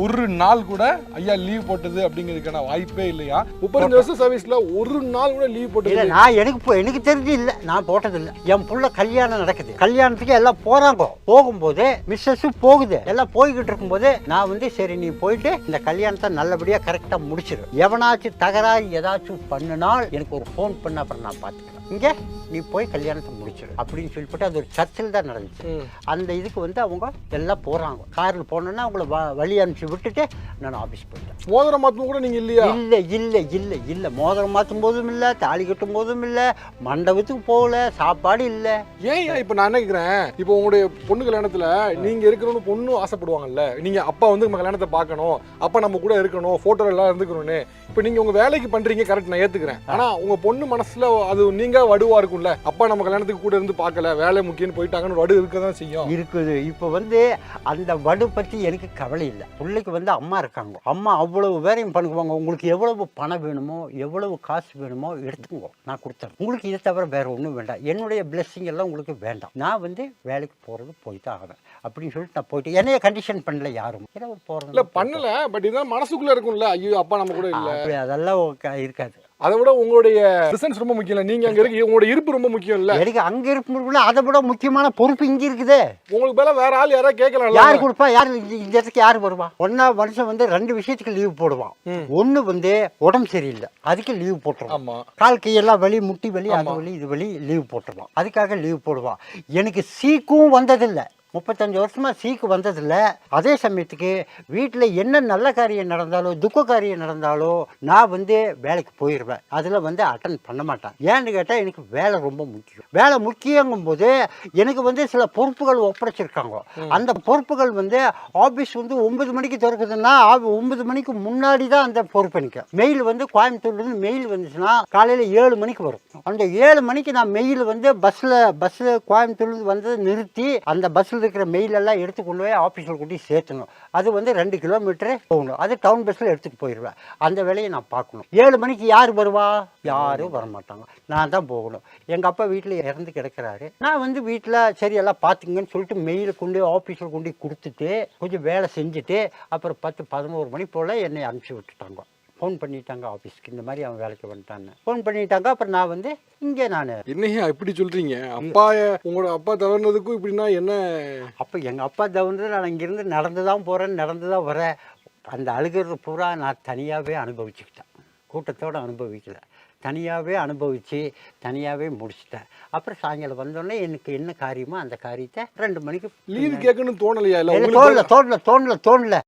ஒரு நாள் கூட ஐயா லீவ் போட்டது அப்படிங்கிறதுக்கான வாய்ப்பே இல்லையா? 35 வருஷம் சர்வீஸ்ல ஒரு நாள் கூட லீவ் போட்டது இல்லை. நான் எனக்கு தெரிஞ்சு இல்லை, நான் போட்டதில்லை. என் புள்ள கல்யாணம் நடக்குது, கல்யாணத்துக்கு எல்லாம் போகிறாங்க. போகும்போது மிஸ்ஸஸும் போகுது, எல்லாம் போய்கிட்டு இருக்கும்போது நான் வந்து சரி நீ போயிட்டு இந்த கல்யாணத்தை நல்லபடியாக கரெக்டாக முடிச்சிடும். எவனாச்சும் தகராறு ஏதாச்சும் பண்ணினால் எனக்கு ஒரு ஃபோன் பண்ண, அப்புறம் நான் பார்த்துக்கிறேன். இங்கே நீ போய் கல்யாணத்தை முடிச்சிடு அப்படின்னு சொல்லிவிட்டு அது ஒரு சர்ச்சில் தான் நடந்துச்சு. அந்த இதுக்கு வந்து அவங்க எல்லாம் போகிறாங்க. காரில் போனோன்னா அவங்கள வழி அனுப்பிச்சு விட்டுட்டு நான் ஆஃபீஸ் போயிட்டேன். மோதிரம் மாற்றும் கூட நீங்கள் இல்லையா? இல்லை இல்லை இல்லை இல்லை. மோதிரம் மாற்றும் போதும் இல்லை, தாலி கட்டும் போதும் இல்லை, மண்டபத்துக்கு போகல, சாப்பாடு இல்லை. ஏன் இப்போ நான் என்ன கேட்குறேன், இப்போ உங்களுடைய பொண்ணு கல்யாணத்தில் நீங்கள் இருக்கணும்னு பொண்ணு ஆசைப்படுவாங்கல்ல, நீங்கள் அப்பா வந்து நம்ம கல்யாணத்தை பார்க்கணும், அப்பா நம்ம கூட இருக்கணும், ஃபோட்டோ எல்லாம் இருந்துக்கணும்னு. இப்போ நீங்கள் உங்கள் வேலைக்கு பண்ணுறீங்க, கரெக்ட், நான் ஏற்றுக்கிறேன். ஆனால் உங்கள் பொண்ணு மனசில் அது நீங்கள் வடுவா இருக்கும்ல, அப்பா நம்ம கல்யாணத்துக்கு கூட இருந்து பார்க்கல, வேலை முக்கியம்னு போயிட்டாங்கன்னு வடு இருக்க தான் செய்யும். இருக்குது. இப்போ வந்து அந்த வடு பற்றி எனக்கு கவலை இல்லை. பிள்ளைக்கு வந்து அம்மா இருக்காங்க, அம்மா அவ்வளவு வேலையும் பண்ணுவாங்க. உங்களுக்கு எவ்வளவு பணம் வேணுமோ, எவ்வளவு காசு வேணுமோ எடுத்துக்கோ, நான் கொடுத்துறேன். உங்களுக்கு இதை தவிர வேற ஒன்றும் வேண்டாம். என்னுடைய பிளெஸ்ஸிங் எல்லாம் உங்களுக்கு வேண்டாம். நான் வந்து வேலைக்கு போகிறது போய்தான் ஆகிறேன் அப்படின்னு சொல்லிட்டு நான் போயிட்டு என்னைய கண்டிஷன் பண்ணல யாரும். ஏன்னா போகிறது இல்லை பண்ணல. பட் இதான் மனசுக்குள்ளே இருக்கும்ல, ஐயோ அப்பா நம்ம கூட இல்லை, அதெல்லாம் இருக்காது. அதை விட உங்களுடைய பிரசன்ஸ் ரொம்ப முக்கியம் இல்லை, நீங்க அங்க இருக்கு, உங்களுடைய இருப்பு ரொம்ப முக்கியம் இல்லை. எனக்கு அங்க இருப்பு, அதை விட முக்கியமான பொறுப்பு இங்க இருக்குது. உங்களுக்கு மேல வேற ஆள் யாராவது கேட்கலாம், யாரு கொடுப்பா, யாரு இந்த இடத்துக்கு யாரு வருவா? ஒன்னா மனுஷன் வந்து 2 விஷயத்துக்கு லீவ் போடுவான். ஒண்ணு வந்து உடம்பு சரியில்லை, அதுக்கு லீவ் போட்டுருவான். கால் கையெல்லாம் வலி, முட்டி வலி, அது வலி, இது வலி, லீவ் போட்டுருவான். அதுக்காக லீவ் போடுவான். எனக்கு சீக்கும் வந்ததில்லை, 35 வருஷமா சீக்கு வந்ததில்லை. அதே சமயத்துக்கு வீட்டில் என்ன நல்ல காரியம் நடந்தாலோ துக்க காரியம் நடந்தாலோ நான் வந்து வேலைக்கு போயிடுவேன். அதில் வந்து அட்டன் பண்ண மாட்டேன். ஏன்னு கேட்டால் எனக்கு வேலை ரொம்ப முக்கியம். வேலை முக்கியங்கும் போது எனக்கு வந்து சில பொறுப்புகள் ஒப்படைச்சிருக்காங்க. அந்த பொறுப்புகள் வந்து ஆஃபீஸ் வந்து 9 மணிக்கு திறக்குதுன்னா 9 மணிக்கு முன்னாடி தான் அந்த பொறுப்பு எனக்கு. மெயில் வந்து கோயம்புத்தூர்லேருந்து மெயில் வந்துச்சுன்னா காலையில் 7 மணிக்கு வரும். அந்த 7 மணிக்கு நான் மெயில் வந்து பஸ்ஸில் கோயம்புத்தூர்லேருந்து வந்து நிறுத்தி அந்த பஸ்ஸில் இருக்கிற மெயில் எல்லாம் எடுத்து கொண்டு போய் ஆஃபீஸில் கூட்டி சேர்த்தணும். அது வந்து 2 கிலோமீட்டரே போகணும். அது டவுன் பஸ்ஸில் எடுத்துகிட்டு போயிடுவேன். அந்த வேலையை நான் பார்க்கணும். 7 மணிக்கு யார் வருவா? யாரும் வரமாட்டாங்க, நான் தான் போகணும். எங்கள் அப்பா வீட்டில் இறந்து கிடக்கிறாரு. நான் வந்து வீட்டில் சரி எல்லாம் பார்த்துங்கன்னு சொல்லிட்டு மெயிலை கொண்டு ஆஃபீஸில் கொண்டு கொடுத்துட்டு கொஞ்சம் வேலை செஞ்சுட்டு அப்புறம் 10-11 மணி போல் என்னை அனுப்பிச்சி விட்டுட்டாங்க. ஃபோன் பண்ணிட்டாங்க ஆஃபீஸ்க்கு, இந்த மாதிரி அவன் வேலைக்கு வந்துட்டான்னு ஃபோன் பண்ணிட்டாங்க. அப்புறம் நான் வந்து இங்கே நான் என்னையா இப்படி சொல்கிறீங்க? அப்பா உங்களோட அப்பா தவறுனதுக்கும் இப்படின்னா என்ன? அப்போ எங்கள் அப்பா தவறுனது நான் இங்கேருந்து நடந்து தான் போகிறேன், நடந்து தான் வரேன். அந்த அழுகிறது பூரா நான் தனியாகவே அனுபவிச்சுக்கிட்டேன், கூட்டத்தோடு அனுபவிக்கல. தனியாகவே அனுபவித்து தனியாகவே முடிச்சிட்டேன். அப்புறம் சாயங்காலம் வந்தோடனே எனக்கு என்ன காரியமோ அந்த காரியத்தை 2 மணிக்கு லீவு கேட்கணும்னு தோணலையா? இல்லை, தோணல.